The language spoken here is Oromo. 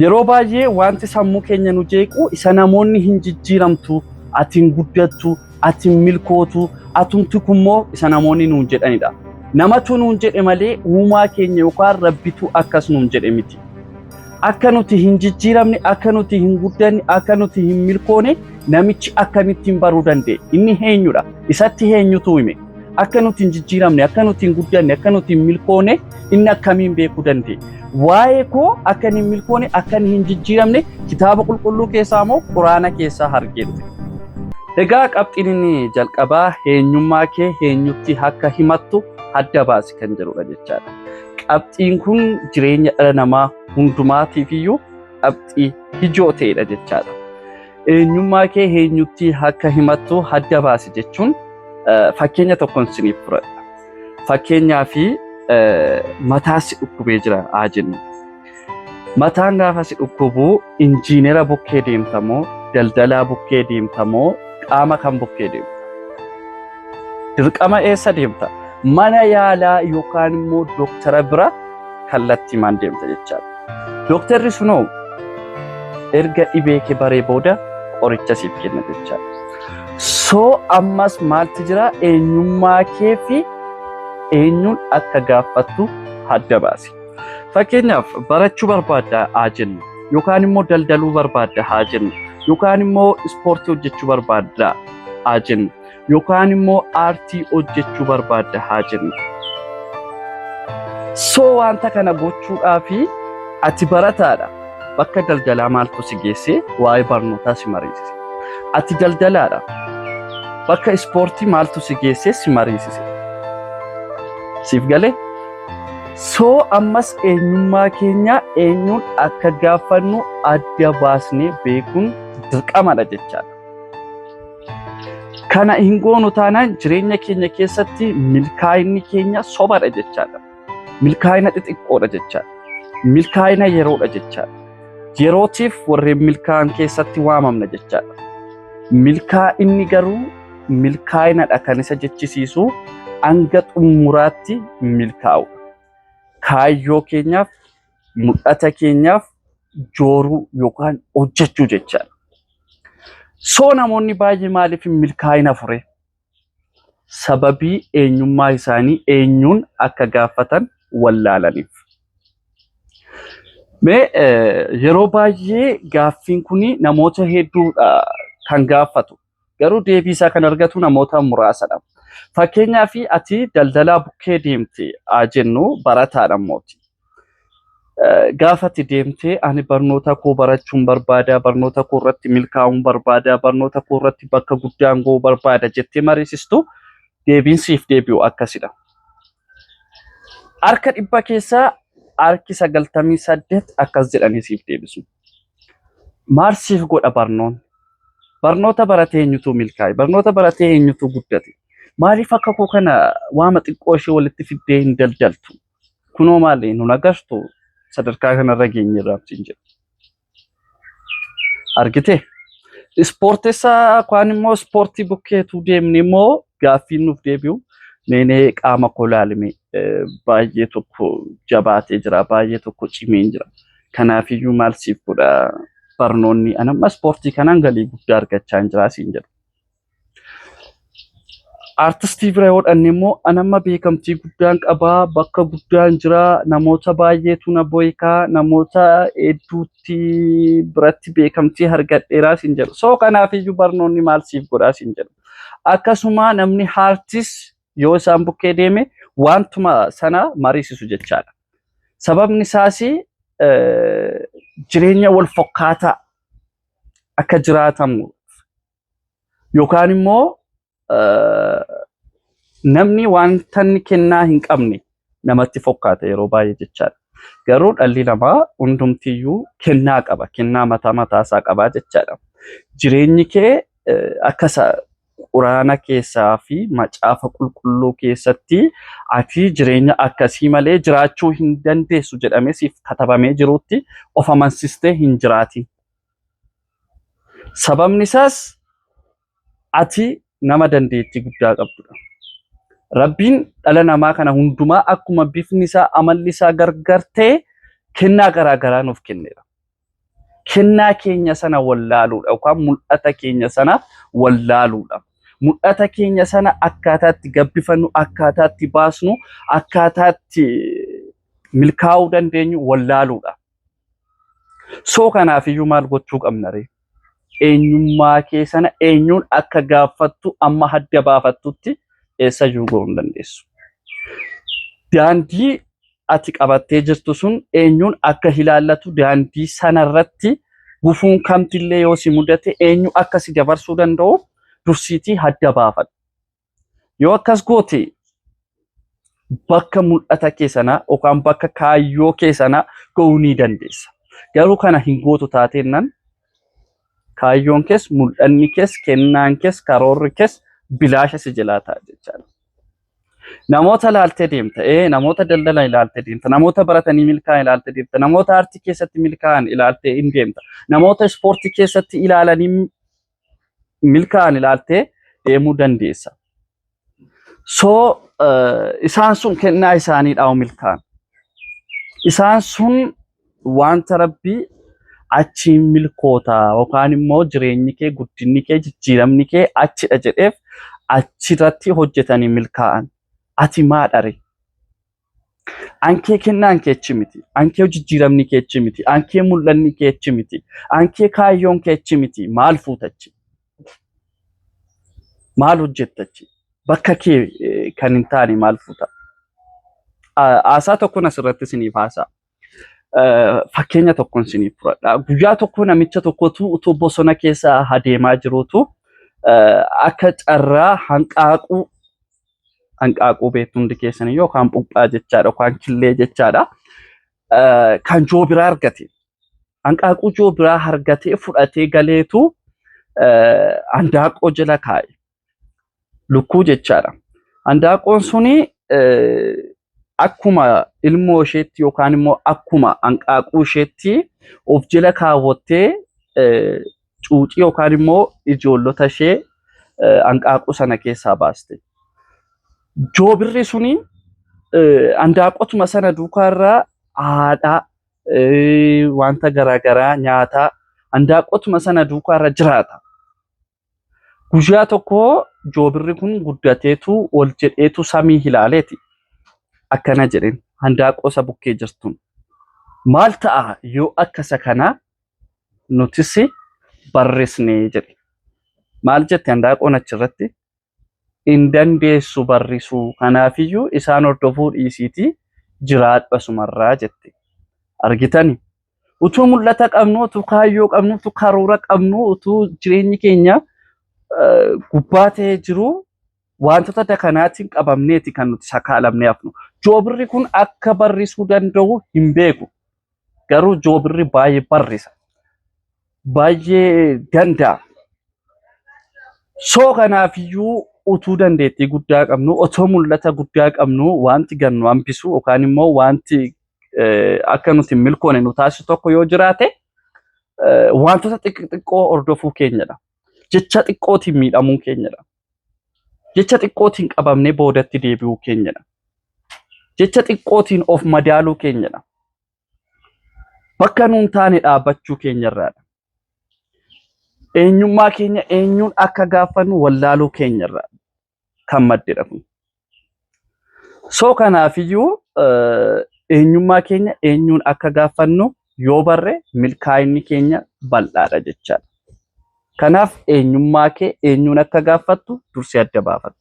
Yeroo baay'ee wanti sammuu keenya nu jeequ isa namoonni hin jijjiiramtu, ati hin guddattu, ati hin milkootu, atumti kunimmoo isa namoonni nuun jedhanidha. Namatu nuun jedhe malee uumaa keenya yookaan rabbitu akkas nuun jedhe miti. Akka nuti hin jijjiiramne, akka nuti hin guddanne, akka nuti hin milkoone namichi akkamittiin baruu danda'e? Inni eenyudha? Isatti eenyutu hime? Akka nuti hin jijjiiramne, akka nuti hin guddanne, akka nuti hin milkoone inni akkamiin beekuu danda'e? Waa'ee koo akka hin milkoone, akka hin jijjiiramne kitaaba qulqulluu keessaa moo quraana keessaa argeetti. Egaa qabxiin inni jalqabaa eenyummaa kee eenyutti akka himattu adda baasi kan jedhudha jechaadha. Qabxiin kun jireenya dhala namaa hundumaatiif iyyuu qabxii ijoo ta'edha jechaadha. Eenyummaa kee eenyutti akka himattu adda baasi jechuun fakkeenya tokkoon isiniif fudhadha. Fakkeenyaaf mataa si dhukkubee jira haa jennu. Mataan gaafa si dhukkubu injiinera bukkee deemtamoo, daldalaa bukkee deemtamoo, qaama kan bukkee deemta? Dirqama eessa deemta? Mana yaalaa yookaan immoo dooktara bira kallattiimaan deemta jechaadha. Dooktarri sunoo erga dhibee kee baree booda qoricha siif kenna jechaadha. Soo ammas maaltu jira? Eenyummaa kee fi eenyuun akka gaafattu adda baasi. Fakkeenyaaf barachuu barbaadda haa jennu, yookaan immoo daldaluu barbaadda haa jennu, yookaan immoo ispoortii hojjechuu barbaadda haa jennu, yookaan immoo aartii hojjechuu barbaadda haa jennu. Soo wanta kana gochuudhaaf ati barataadha. Bakka daldalaa maaltu si geesse? Waa'ee barnootaa si mariisise. Ati daldalaadha. Bakka ispoortii maaltu si geesse? Si mariisise. Siif galee? Soo ammas eenyummaa keenya eenyuun akka gaafannu adda baasnee beekuun dirqamadha jechaadha. Kana hin goonu taanaan jireenya keenya keessatti milkaa'inni keenya sobadha jechaadha. Milkaa'ina xixiqqoodha jechaadha. Milkaa'ina yeroodha jechaadha. Yerootiif warreen milkaa'an keessatti waamamna jechaadha. Milkaa'inni garuu milkaa'inadha kan isa jechisiisu hanga xumuraatti milkaa'udha. Kaayyoo keenyaaf, mul'ata keenyaaf jooruu yookaan hojjechuu jechaadha. Soo namoonni baay'ee maaliif milkaa'ina fure? Sababii eenyummaa isaanii eenyuun akka gaafatan wallaalaniif. Yeroo baay'ee gaaffiin kun namoota hedduudha kan gaafatu. Garuu deebii isaa kan argatu namoota muraasadha. Fakkeenyaaf ati daldalaa bukkee deemte haa jennu barataadha mooti. Gaafa ati deemtee ani barnoota koo barachuun barbaada, barnoota koo irratti milkaa'uun barbaada, barnoota koo irratti bakka guddaan ga'uu barbaada jettee mariisistu deebiin siif deebi'u akkasidha. Harka 100 keessaa harki 98 akkas jedhanii siif deebisu. Maal siif godha barnoonni? Barnoota baratee eenyutu milkaa'e? Barnoota baratee eenyutu guddate? Maaliif akka koo kana waama xiqqoo ishee walitti fiddee hin daldaltu? Kunoo maali nun agartu sadarkaa kanarra geenye irraabsiin jedhu. Argite? Ispoortessaa kwaan immoo ispoortii bukkeetu deemne immoo gaaffiin nuuf deebi'u meenee qaama koo laalime baay'ee tokko jabaatee jira, baay'ee tokko cimee jira. Kanaafiyyuu maal siif godha barnoonni? Anamma ispoortii kanaan galii guddaa argachaa hin jiraa siin jedhu. Artistii bira yoo dhanne immoo anamma beekamtii guddaan qabaa, bakka guddaan jira, namoota baay'eetu na beekaa, namoota hedduutti biratti beekamtii argadheeraa siin jedhu. Soo kanaafiyyuu barnoonni maal siif godhaa siin jedhu. Akkasuma namni aartis yoo isaan bukkee deeme wantuma sana mariisisu jechaadha. Sababni isaas jireenya wal fakkaataa akka jiraatamu yookaan immoo namni wanta inni kennaa hin qabne namatti fakkaata yeroo baay'ee jechaadha. Garuu dhalli namaa hundumtiyyuu kennaa qaba, kennaa mataa isaa qaba jechaadha. Jireenyi kee akka quraana keessaa fi macaafa qulqulluu keessatti ati jireenya akkasii malee jiraachuu hin dandeessu jedhamee siif katabamee jirutti of amansistee hin jiraatin. Sababni isaas ati nama dandeettii guddaa qabdudha. Rabbiin dhala namaa kana hundumaa akkuma bifni isaa amalli isaa gargar ta'e kennaa garaa garaa nuuf kenneera. kennaa keenya sana wallaaluudha yookaan mul'ata keenya sana wallaaluudha. Mul'ata keenya sana akkaataatti gabbifannu, akkaataatti baasnu, akkaataatti milkaa'uu dandeenyu wallaaluudha. Soo kanaafiyyuu maal gochuu qabna ree? Eenyummaa kee sana eenyuun akka gaafattu amma hadda baafattutti eessa juguu hin dandeessu. Daandii ati qabattee jirtu sun eenyuun akka ilaallatu daandii sanarratti gufuun kamtillee yoo si mudate eenyu akka si dabarsuu danda'u dursiitii hadda baafadhu. Yoo akkas goote bakka mul'ata kee sanaa yookaan bakka kaayyoo kee sanaa ga'uu ni dandeessa. Garuu kana hin gootu taateennan kaayyoon kees, mul'anni kees, kennaan kees, karoorri kees bilaasha si jalaa ta'a jechaadha. Namoota ilaaltee deemta, namoota daldala ilaaltee deemta, namoota baratanii milkaa'an ilaaltee deemta, namoota aartii keessatti milkaa'an ilaaltee hin deemta, namoota ispoortii keessatti ilaalanii milkaa'an ilaaltee deemuu dandeessa. Isaan sun kennaa isaaniidhaa milkaa'an. Isaan sun wanta Rabbii achiin milkootaa yookaan immoo jireenyi kee, guddinni kee, jijjiiramni kee achidha jedheef achirratti hojjetanii milkaa'an. Ati maadhare? Ankee kennaan kee achi miti. Ankee jijjiiramni kee achi miti. Ankee mul'anni kee achi miti. Ankee kaayyoon kee achi miti. Maal fuutachi? Maal hojjettachi? Bakka kee kan hin taane maal fuuta? Haasaa tokkoon asirratti isiniif haasaa. Fakkeenya tokkoon isiniif fudhadha. Guyyaa tokko namicha tokkotu utuu bosona keessa adeemaa jirutu akka carraa hanqaaquu beektu hundi keessanii yookaan puphaa jechaadha yookaan killee jechaadha. Kan joobiraa argate. Hanqaaquu joobiraa argatee fudhatee galeetu handaaqoo jala kaa'e. Lukkuu jechaadha. Handaaqoon suni akkuma ilmoo isheetti yookaan immoo akkuma hanqaaquu isheetti of jala kaawwattee cuucii yookaan immoo ijoollota ishee hanqaaquu sana keessaa baaste. Joobirri suni handaaqotuma sana duukaarraa haadhaa wanta garaagaraa nyaataa handaaqotuma sana duukaarra jiraata. Guyyaa tokko joobirri kun guddateetu ol jedheetu samii ilaaleeti. Akkana jedheen handaaqoo isa bukkee jirtuun maal ta'a yoo akkasa kana nutis barreessine jedhe. Maal jette handaaqoon achirratti? Hin dandeessu barrisuu kanaafiyyuu isaan hordofuu dhiisiitii jiraadhu asumarraa jette. Argitani? Utuu mul'ata qabnu, utuu kaayyoo qabnu, utuu karoora qabnu, utuu jireenyi keenya gubbaa ta'ee jiru wantoota dakanaatiin qabamneeti kan nuti sakaalamnee hafnu. Joobirri kun akka barrisuu danda'u hin beeku. Garuu joobirri baay'ee barrisa. Baay'ee danda'a. Kanaafiyyuu utuu dandeettii guddaa qabnu, otoo mul'ata guddaa qabnu, wanti gannu hambisu yookaan immoo wanti akka nuti milkoone nu taasisu tokko yoo jiraate wantoota xixiqqoo hordofuu keenyadha. Jecha xiqqootiin miidhamuu keenyadha. Jecha xiqqootiin qabamnee boodatti deebi'uu keenyadha. Jecha xiqqootiin of madaaluu keenyadha. Bakka nuun taane dhaabbachuu keenyarraadha. Eenyummaa keenya eenyuun akka gaafannu wallaaluu keenyarraa kan maddedha kun. Kanaafiyyuu eenyummaa keenya eenyuun akka gaafannu yoo barre milkaa'inni keenya bal'aadha jechaadha. Kanaaf eenyummaa kee eenyuun akka gaafattu dursii adda baafadhu.